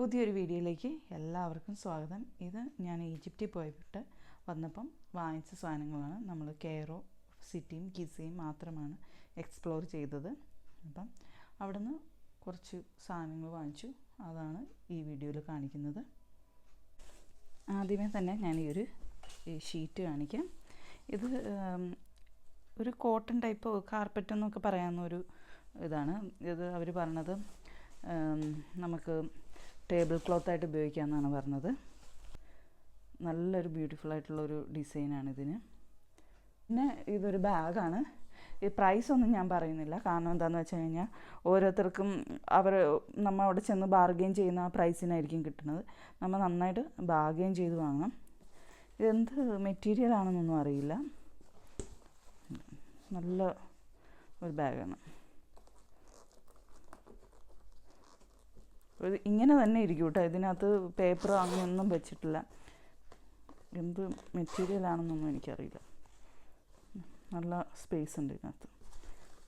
പുതിയൊരു വീഡിയോയിലേക്ക് എല്ലാവർക്കും സ്വാഗതം. ഇത് ഞാൻ ഈജിപ്തിൽ പോയിട്ട് വന്നപ്പം വാങ്ങിച്ച സാധനങ്ങളാണ്. നമ്മൾ കെയ്റോ സിറ്റിയും ഗിസയും മാത്രമാണ് എക്സ്പ്ലോർ ചെയ്തത്. അപ്പം അവിടുന്ന് കുറച്ച് സാധനങ്ങൾ വാങ്ങിച്ചു. അതാണ് ഈ വീഡിയോയിൽ കാണിക്കുന്നത്. ആദ്യമേ തന്നെ ഞാൻ ഈ ഒരു ഷീറ്റ് കാണിക്കാം. ഇത് ഒരു കോട്ടൺ ടൈപ്പ് കാർപ്പറ്റ് എന്നൊക്കെ പറയാവുന്ന ഒരു ഇതാണ്. ഇത് അവർ പറഞ്ഞത് നമുക്ക് ടേബിൾ ക്ലോത്തായിട്ട് ഉപയോഗിക്കാമെന്നാണ് പറഞ്ഞത്. നല്ലൊരു ബ്യൂട്ടിഫുൾ ആയിട്ടുള്ളൊരു ഡിസൈനാണ് ഇതിന്. പിന്നെ ഇതൊരു ബാഗാണ്. ഈ പ്രൈസൊന്നും ഞാൻ പറയുന്നില്ല, കാരണം എന്താണെന്ന് വെച്ച് കഴിഞ്ഞാൽ ഓരോരുത്തർക്കും നമ്മൾ അവിടെ ചെന്ന് ബാർഗെയിൻ ചെയ്യുന്ന ആ പ്രൈസിനായിരിക്കും കിട്ടുന്നത്. നമ്മൾ നന്നായിട്ട് ബാർഗെയിൻ ചെയ്ത് വാങ്ങണം. ഇതെന്ത് മെറ്റീരിയൽ ആണെന്നൊന്നും അറിയില്ല. നല്ല ഒരു ബാഗാണ്. ഇങ്ങനെ തന്നെ ഇരിക്കും കേട്ടോ. ഇതിനകത്ത് പേപ്പർ അങ്ങനെയൊന്നും വെച്ചിട്ടില്ല. എന്ത് മെറ്റീരിയൽ ആണെന്നൊന്നും എനിക്കറിയില്ല. നല്ല സ്പേസ് ഉണ്ട് ഇതിനകത്ത്.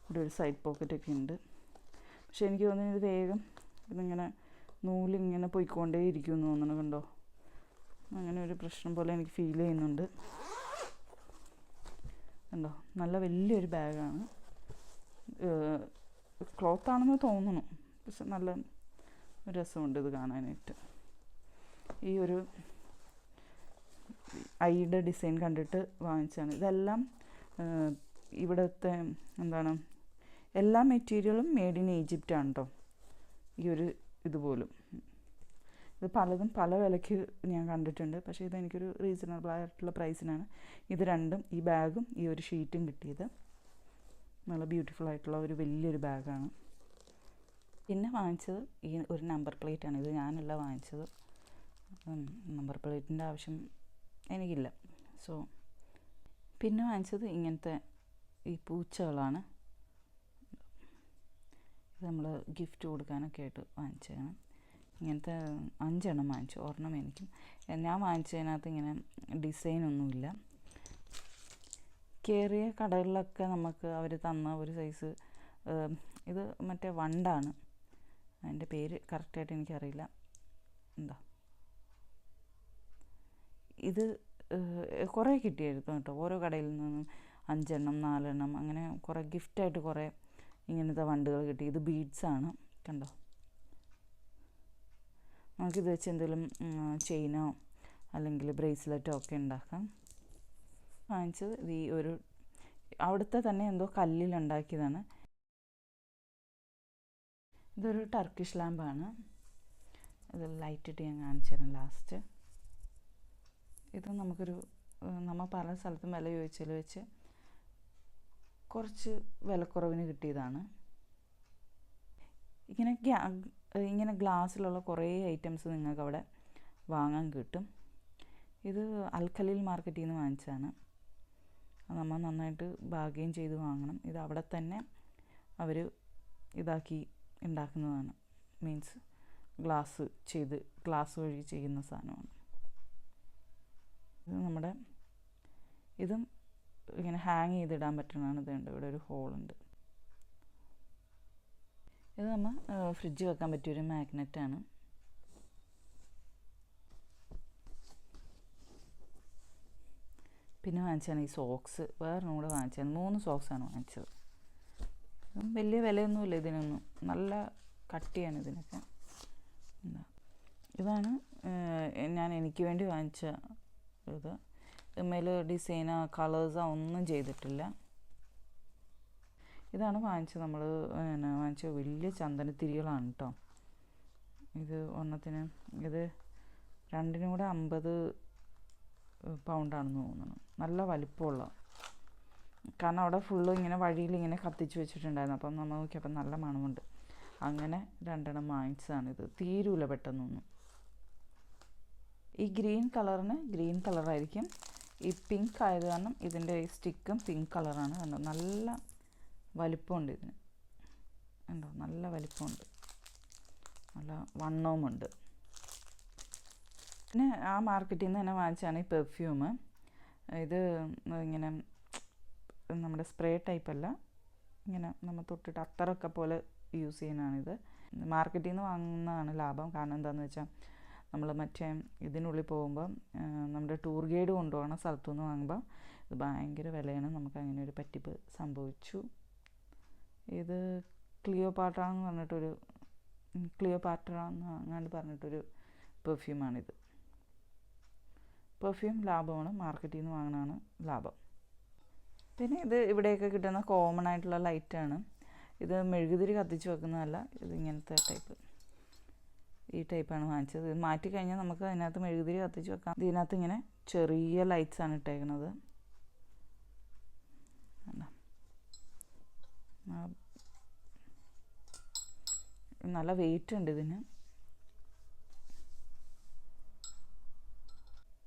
ഇവിടെ ഒരു സൈഡ് പോക്കറ്റൊക്കെ ഉണ്ട്. പക്ഷെ എനിക്ക് തോന്നുന്നു ഇത് വേഗം ഇതിങ്ങനെ നൂലിങ്ങനെ പോയിക്കൊണ്ടേ ഇരിക്കുമെന്ന് തോന്നുന്നു. കണ്ടോ, അങ്ങനെ ഒരു പ്രശ്നം പോലെ എനിക്ക് ഫീൽ ചെയ്യുന്നുണ്ട്. കണ്ടോ, നല്ല വലിയൊരു ബാഗാണ്. ക്ലോത്താണെന്ന് തോന്നുന്നു, പക്ഷെ നല്ല രസമുണ്ട് ഇത് കാണാനായിട്ട്. ഈ ഒരു ഐയുടെ ഡിസൈൻ കണ്ടിട്ട് വാങ്ങിച്ചാണ്. ഇതെല്ലാം ഇവിടുത്തെ എന്താണ്, എല്ലാ മെറ്റീരിയലും മെയ്ഡ് ഇൻ ഈജിപ്റ്റ് ആണ് കേട്ടോ. ഈ ഒരു ഇതുപോലും ഇത് പലതും പല വിലയ്ക്ക് ഞാൻ കണ്ടിട്ടുണ്ട്. പക്ഷേ ഇതെനിക്കൊരു റീസണബിൾ ആയിട്ടുള്ള പ്രൈസിനാണ് ഇത് രണ്ടും, ഈ ബാഗും ഈ ഒരു ഷീറ്റും കിട്ടിയത്. നല്ല ബ്യൂട്ടിഫുൾ ആയിട്ടുള്ള ഒരു വലിയൊരു ബാഗാണ്. പിന്നെ വാങ്ങിച്ചത് ഈ ഒരു നമ്പർ പ്ലേറ്റാണ്. ഇത് ഞാനല്ല വാങ്ങിച്ചത്. നമ്പർ പ്ലേറ്റിൻ്റെ ആവശ്യം എനിക്കില്ല. സോ പിന്നെ വാങ്ങിച്ചത് ഇങ്ങനത്തെ ഈ പൂച്ചകളാണ്. ഇത് നമ്മൾ ഗിഫ്റ്റ് കൊടുക്കാനൊക്കെ ആയിട്ട് വാങ്ങിച്ചതാണ്. ഇങ്ങനത്തെ 5 എണ്ണം വാങ്ങിച്ചു. ഒരെണ്ണം എനിക്കും. ഞാൻ വാങ്ങിച്ചതിനകത്ത് ഇങ്ങനെ ഡിസൈനൊന്നുമില്ല. കയറിയ കടകളിലൊക്കെ നമുക്ക് അവർ തന്ന ഒരു സൈസ്, ഇത് മറ്റേ വണ്ടാണ്. അതിൻ്റെ പേര് കറക്റ്റായിട്ട് എനിക്കറിയില്ല. എന്താ ഇത് കുറേ കിട്ടിയായിരുന്നു കേട്ടോ. ഓരോ കടയിൽ നിന്നും 5 എണ്ണം 4 എണ്ണം അങ്ങനെ കുറേ ഗിഫ്റ്റായിട്ട് കുറേ ഇങ്ങനത്തെ വണ്ടുകൾ കിട്ടി. ഇത് ബീഡ്സാണ്. കണ്ടോ, നമുക്കിത് വെച്ച് എന്തെങ്കിലും ചെയിനോ അല്ലെങ്കിൽ ബ്രേസ്ലെറ്റോ ഒക്കെ ഉണ്ടാക്കാം. വാങ്ങിച്ചത് ഈ ഒരു അവിടുത്തെ തന്നെ എന്തോ കല്ലിലുണ്ടാക്കിയതാണ്. ഇതൊരു ടർക്കിഷ് ലാമ്പാണ്. ഇത് ലൈറ്റിട്ട് ഞാൻ കാണിച്ചു തരാം ലാസ്റ്റ്. ഇത് നമ്മൾ പല സ്ഥലത്തും വില ചോദിച്ചതിൽ വെച്ച് കുറച്ച് വിലക്കുറവിന് കിട്ടിയതാണ്. ഇങ്ങനെ ഗ്ലാസ്സിലുള്ള കുറേ ഐറ്റംസ് നിങ്ങൾക്ക് അവിടെ വാങ്ങാൻ കിട്ടും. ഇത് അൽഖലീൽ മാർക്കറ്റിൽ നിന്ന് വാങ്ങിച്ചതാണ്. നമ്മൾ നന്നായിട്ട് ബാർഗെയിൻ ചെയ്ത് വാങ്ങണം. ഇത് അവിടെ തന്നെ അവർ ഇതാക്കി ഉണ്ടാക്കുന്നതാണ്. മീൻസ് ഗ്ലാസ് വഴി ചെയ്യുന്ന സാധനമാണ്. ഇത് ഇതും ഇങ്ങനെ ഹാങ് ചെയ്തിടാൻ പറ്റുന്നതാണ്. ഇതുണ്ട്, ഇവിടെ ഒരു ഹോളുണ്ട്. ഇത് നമ്മൾ ഫ്രിഡ്ജ് വെക്കാൻ പറ്റിയൊരു മാഗ്നറ്റാണ്. പിന്നെ വാങ്ങിച്ചാണ് ഈ സോക്സ്. വേറൊന്നും കൂടെ വാങ്ങിച്ചാണ്. 3 സോക്സാണ് വാങ്ങിച്ചത്. വലിയ വിലയൊന്നുമില്ല ഇതിനൊന്നും. നല്ല കട്ടിയാണ് ഇതിനൊക്കെ. ഇതാണ് എനിക്ക് വേണ്ടി വാങ്ങിച്ച ഇത്. മേൽ ഡിസൈനോ കളേഴ്സോ ഒന്നും ചെയ്തിട്ടില്ല. ഇതാണ് വാങ്ങിച്ചത്. നമ്മൾ വാങ്ങിച്ച വലിയ ചന്ദനത്തിരികളാണ് കേട്ടോ. ഇത് ഒരെണ്ണത്തിന് ഇത് 2നും കൂടെ 50 പൗണ്ടാണെന്ന് തോന്നുന്നു. നല്ല വലിപ്പമുള്ള, കാരണം അവിടെ ഫുള്ള് ഇങ്ങനെ വഴിയിൽ ഇങ്ങനെ കത്തിച്ച് വെച്ചിട്ടുണ്ടായിരുന്നു. അപ്പം നമ്മൾ നോക്കിയപ്പോൾ നല്ല മണമുണ്ട്. അങ്ങനെ 2 എണ്ണം വാങ്ങിച്ചതാണ്. ഇത് തീരൂല പെട്ടെന്നൊന്നും. ഈ ഗ്രീൻ കളറിന് ഗ്രീൻ കളറായിരിക്കും. ഈ പിങ്ക് ആയത് കാരണം ഇതിൻ്റെ ഈ സ്റ്റിക്കും പിങ്ക് കളറാണ്. കണ്ടോ, നല്ല വലിപ്പമുണ്ട് ഇതിന്. കണ്ടോ, നല്ല വലിപ്പമുണ്ട്, നല്ല വണ്ണവുമുണ്ട്. പിന്നെ ആ മാർക്കറ്റിൽ നിന്ന് തന്നെ വാങ്ങിച്ചാണ് ഈ പെർഫ്യൂം. ഇത് ഇങ്ങനെ നമ്മുടെ സ്പ്രേ ടൈപ്പല്ല, ഇങ്ങനെ നമ്മൾ തൊട്ടിട്ട് അത്തറൊക്കെ പോലെ യൂസ് ചെയ്യുന്നതാണിത്. മാർക്കറ്റിൽ നിന്ന് വാങ്ങുന്നതാണ് ലാഭം. കാരണം എന്താണെന്ന് വെച്ചാൽ നമ്മൾ മറ്റേ ഇതിനുള്ളിൽ പോകുമ്പോൾ നമ്മുടെ ടൂർ ഗൈഡ് കൊണ്ടുപോകുന്ന സ്ഥലത്തുനിന്ന് വാങ്ങുമ്പോൾ ഇത് ഭയങ്കര വിലയാണ്. നമുക്ക് അങ്ങനെ ഒരു പറ്റിപ്പ് സംഭവിച്ചു. ഇത് ക്ലിയോപാട്ര എന്ന് പറഞ്ഞിട്ടൊരു അങ്ങാണ്ട് പറഞ്ഞിട്ടൊരു പെർഫ്യൂമാണിത്. പെർഫ്യൂം ലാഭമാണ്, മാർക്കറ്റിൽ നിന്ന് വാങ്ങുന്നതാണ് ലാഭം. പിന്നെ ഇത് ഇവിടെയൊക്കെ കിട്ടുന്ന കോമൺ ആയിട്ടുള്ള ലൈറ്റാണ്. ഇത് മെഴുകുതിരി കത്തിച്ച് വെക്കുന്നതല്ല, ഇത് ഇങ്ങനത്തെ ടൈപ്പ്, ഈ ടൈപ്പാണ് വാങ്ങിച്ചത്. ഇത് മാറ്റിക്കഴിഞ്ഞാൽ നമുക്ക് അതിനകത്ത് മെഴുകുതിരി കത്തിച്ച് വെക്കാം. ഇതിനകത്ത് ഇങ്ങനെ ചെറിയ ലൈറ്റ്സാണ് ഇട്ടേക്കുന്നത്. നല്ല വെയിറ്റ് ഉണ്ട് ഇതിന്.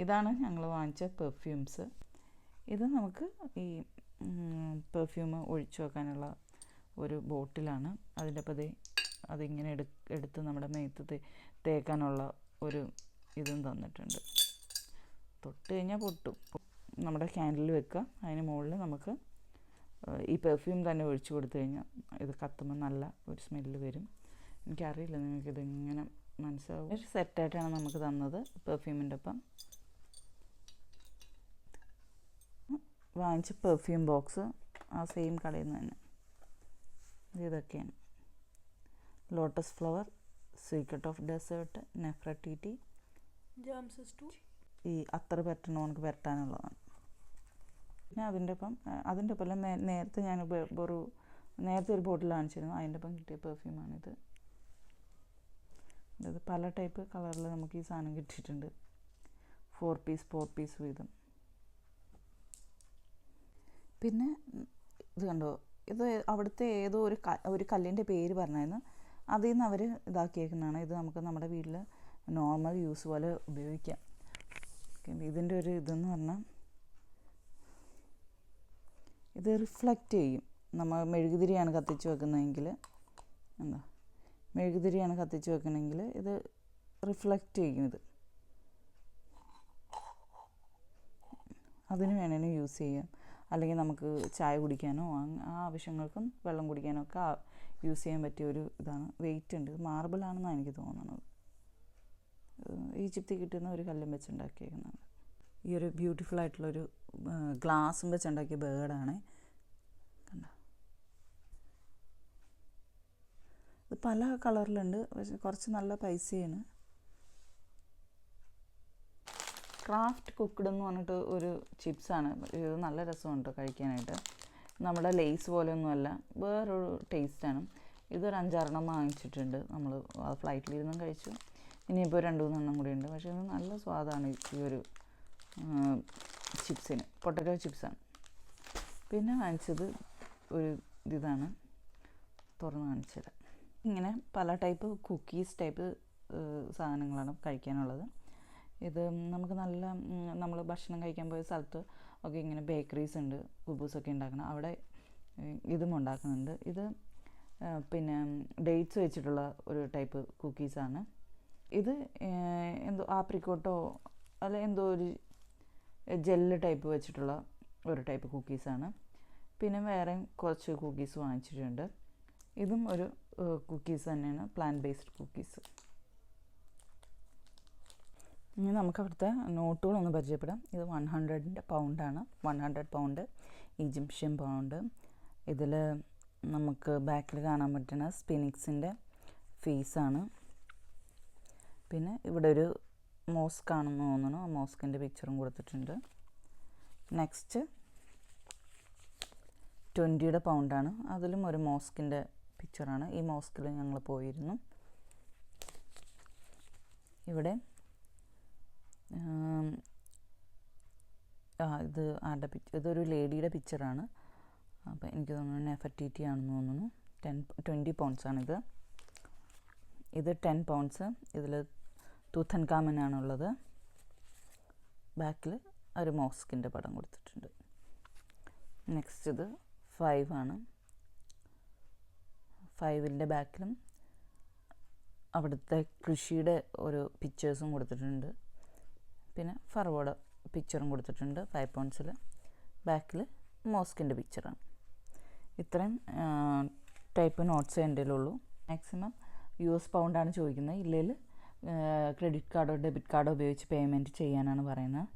ഇതാണ് ഞങ്ങൾ വാങ്ങിച്ച പെർഫ്യൂംസ്. ഇത് നമുക്ക് ഈ പെർഫ്യൂം ഒഴിച്ചു വെക്കാനുള്ള ഒരു ബോട്ടിലാണ്. അതിൻ്റെ അപ്പം അതിങ്ങനെ എടുത്ത് നമ്മുടെ മേത്ത് തേക്കാനുള്ള ഒരു ഇതും തന്നിട്ടുണ്ട്. തൊട്ട് കഴിഞ്ഞാൽ പൊട്ടും. നമ്മുടെ ക്യാൻഡിൽ വെക്കുക, അതിന് മുകളിൽ നമുക്ക് ഈ പെർഫ്യൂം തന്നെ ഒഴിച്ചു കൊടുത്തു കഴിഞ്ഞാൽ ഇത് കത്തുമ്പോൾ നല്ല ഒരു സ്മെല്ല് വരും. എനിക്കറിയില്ല നിങ്ങൾക്കിതിങ്ങനെ മനസ്സിലാവും. ഒരു സെറ്റായിട്ടാണ് നമുക്ക് തന്നത് പെർഫ്യൂമിൻ്റെ ഒപ്പം. വാങ്ങിച്ച പെർഫ്യൂം ബോക്സ് ആ സെയിം കടയിൽ നിന്ന് തന്നെ. ഇതൊക്കെയാണ് lotus flower, secret of desert, Nefertiti, ഈ അത്തർ പറ്റണ നമുക്ക് പരട്ടാനുള്ളതാണ്. പിന്നെ അതിൻ്റെ ഒപ്പം നേരത്തെ ഞാൻ നേരത്തെ ഒരു ബോട്ടിൽ കാണിച്ചിരുന്നു, അതിൻ്റെ ഒപ്പം കിട്ടിയ പെർഫ്യൂമാണിത്. ഇത് പല ടൈപ്പ് കളറിൽ നമുക്ക് ഈ സാധനം കിട്ടിയിട്ടുണ്ട്. 4 പീസ് വീതം. പിന്നെ ഇത് കണ്ടോ, ഇത് അവിടുത്തെ ഏതോ ഒരു കല്ലിൻ്റെ പേര് പറഞ്ഞായിരുന്നു. അതിൽ നിന്ന് അവർ ഇതാക്കിയേക്കുന്നതാണ്. ഇത് നമുക്ക് നമ്മുടെ വീട്ടിൽ നോർമൽ യൂസ് പോലെ ഉപയോഗിക്കാം. ഇതിൻ്റെ ഒരു ഇതെന്ന് പറഞ്ഞാൽ ഇത് റിഫ്ലക്റ്റ് ചെയ്യും. നമ്മൾ മെഴുകുതിരിയാണ് കത്തിച്ച് വെക്കുന്നതെങ്കിൽ ഇത് റിഫ്ലക്റ്റ് ചെയ്യും. ഇത് അതിന് വേണേലും യൂസ് ചെയ്യാം. അല്ലെങ്കിൽ നമുക്ക് ചായ കുടിക്കാനോ ആ ആവശ്യങ്ങൾക്കും വെള്ളം കുടിക്കാനോ ഒക്കെ യൂസ് ചെയ്യാൻ പറ്റിയ ഒരു ഇതാണ്. വെയിറ്റ് ഉണ്ട്. ഇത് മാർബിളാണെന്നാണ് എനിക്ക് തോന്നുന്നത്. ഈജിപ്തിൽ കിട്ടുന്ന ഒരു കല്ലും വെച്ചുണ്ടാക്കിയേക്കുന്നതാണ്. ഈ ഒരു ബ്യൂട്ടിഫുൾ ആയിട്ടുള്ളൊരു ഗ്ലാസും വെച്ചുണ്ടാക്കിയ ബേർഡാണ്. കണ്ട, ഇത് പല കളറിലുണ്ട്, പക്ഷെ കുറച്ച് നല്ല പൈസയാണ്. ക്രാഫ്റ്റ് കുക്ക്ഡ് എന്ന് പറഞ്ഞിട്ട് ഒരു ചിപ്സാണ്. ഇത് നല്ല രസമുണ്ട് കഴിക്കാനായിട്ട്. നമ്മുടെ ലേസ് പോലെയൊന്നുമല്ല, വേറൊരു ടേസ്റ്റാണ്. ഇതൊരു 5-6 വാങ്ങിച്ചിട്ടുണ്ട് നമ്മൾ. അത് ഫ്ലൈറ്റിലിരുന്നും കഴിച്ചു. ഇനിയിപ്പോൾ 2-3 കൂടി ഉണ്ട്. പക്ഷേ ഇത് നല്ല സ്വാദാണ് ഈ ഒരു ചിപ്സിന്. പൊട്ടറ്റോ ചിപ്സാണ്. പിന്നെ വാങ്ങിച്ചത് ഒരു ഇതാണ്, തുറന്ന് കാണിച്ചത്. ഇങ്ങനെ പല ടൈപ്പ് കുക്കീസ് ടൈപ്പ് സാധനങ്ങളാണ് കഴിക്കാനുള്ളത്. ഇത് നമുക്ക് നമ്മൾ ഭക്ഷണം കഴിക്കാൻ പോയ സ്ഥലത്ത് ഒക്കെ ഇങ്ങനെ ബേക്കറീസ് ഉണ്ട്, കുബൂസൊക്കെ ഉണ്ടാക്കണം. അവിടെ ഇതും ഉണ്ടാക്കുന്നുണ്ട്. ഇത് പിന്നെ ഡേറ്റ്സ് വെച്ചിട്ടുള്ള ഒരു ടൈപ്പ് കുക്കീസാണ്. ഇത് എന്തോ ആപ്രിക്കോട്ടോ അല്ല എന്തോ ഒരു ജെല്ല് ടൈപ്പ് വെച്ചിട്ടുള്ള ഒരു ടൈപ്പ് കുക്കീസാണ്. പിന്നെ വേറെ കുറച്ച് കുക്കീസ് വാങ്ങിച്ചിട്ടുണ്ട്. ഇതും ഒരു കുക്കീസ് തന്നെയാണ്, പ്ലാന്റ് ബേസ്ഡ് കുക്കീസ്. ഇനി നമുക്ക് അവിടുത്തെ നോട്ടുകളൊന്ന് പരിചയപ്പെടാം. ഇത് 100 പൗണ്ടാണ്. 100 പൗണ്ട് ഈജിപ്ഷ്യൻ പൗണ്ട്. ഇതിൽ നമുക്ക് ബാക്കിൽ കാണാൻ പറ്റുന്ന സ്പിനിക്സിൻ്റെ ഫേസാണ്. പിന്നെ ഇവിടെ ഒരു മോസ്ക് ആണെന്ന് തോന്നുന്നു. ആ മോസ്കിൻ്റെ പിക്ചറും കൊടുത്തിട്ടുണ്ട്. നെക്സ്റ്റ് 20 പൗണ്ടാണ്. അതിലും ഒരു മോസ്കിൻ്റെ പിക്ചറാണ്. ഈ മോസ്കിൽ ഞങ്ങൾ പോയിരുന്നു. ഇവിടെ ഇതൊരു ലേഡിയുടെ പിക്ചറാണ്. അപ്പോൾ എനിക്ക് തോന്നുന്നു നെഫർട്ടിറ്റി ആണെന്ന് തോന്നുന്നു. 20 പൗണ്ട്സാണിത്. ഇത് 10 പൗണ്ട്സ്. ഇതിൽ തൂത്തൻഖാമനാണുള്ളത്. ബാക്കിൽ ഒരു മോസ്കിൻ്റെ പടം കൊടുത്തിട്ടുണ്ട്. നെക്സ്റ്റ് ഇത് 5 ആണ്. 5ൻ്റെ ബാക്കിലും അവിടുത്തെ കൃഷിയുടെ ഒരു പിക്ചേഴ്സും കൊടുത്തിട്ടുണ്ട്. പിന്നെ ഫറവോയുടെ പിക്ചറും കൊടുത്തിട്ടുണ്ട് 5 പൗണ്ട്സിൽ. ബാക്കിൽ മോസ്കിൻ്റെ പിക്ചറാണ്. ഇത്രയും ടൈപ്പ് നോട്ട്സേ എൻ്റെ ഉള്ളൂ. മാക്സിമം US പൗണ്ടാണ് ചോദിക്കുന്നത്. ഇല്ലെങ്കിൽ ക്രെഡിറ്റ് കാർഡോ ഡെബിറ്റ് കാർഡോ ഉപയോഗിച്ച് പേയ്മെൻറ്റ് ചെയ്യാനാണ് പറയുന്നത്.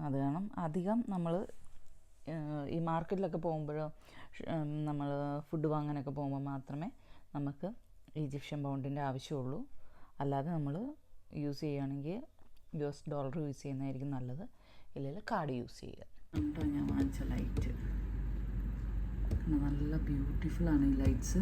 അത് കാരണം അധികം നമ്മൾ ഈ മാർക്കറ്റിലൊക്കെ പോകുമ്പോഴോ നമ്മൾ ഫുഡ് വാങ്ങാനൊക്കെ പോകുമ്പോൾ മാത്രമേ നമുക്ക് ഈജിപ്ഷ്യൻ പൗണ്ടിൻ്റെ ആവശ്യമുള്ളൂ. അല്ലാതെ നമ്മൾ യൂസ് ചെയ്യുകയാണെങ്കിൽ US ഡോളർ യൂസ് ചെയ്യുന്നതായിരിക്കും നല്ലത്. ഇല്ലെങ്കിൽ കാർഡ് യൂസ് ചെയ്യുക. ഞാൻ വാങ്ങിച്ച ലൈറ്റ് നല്ല ബ്യൂട്ടിഫുള്ളാണ് ഈ ലൈറ്റ്സ്.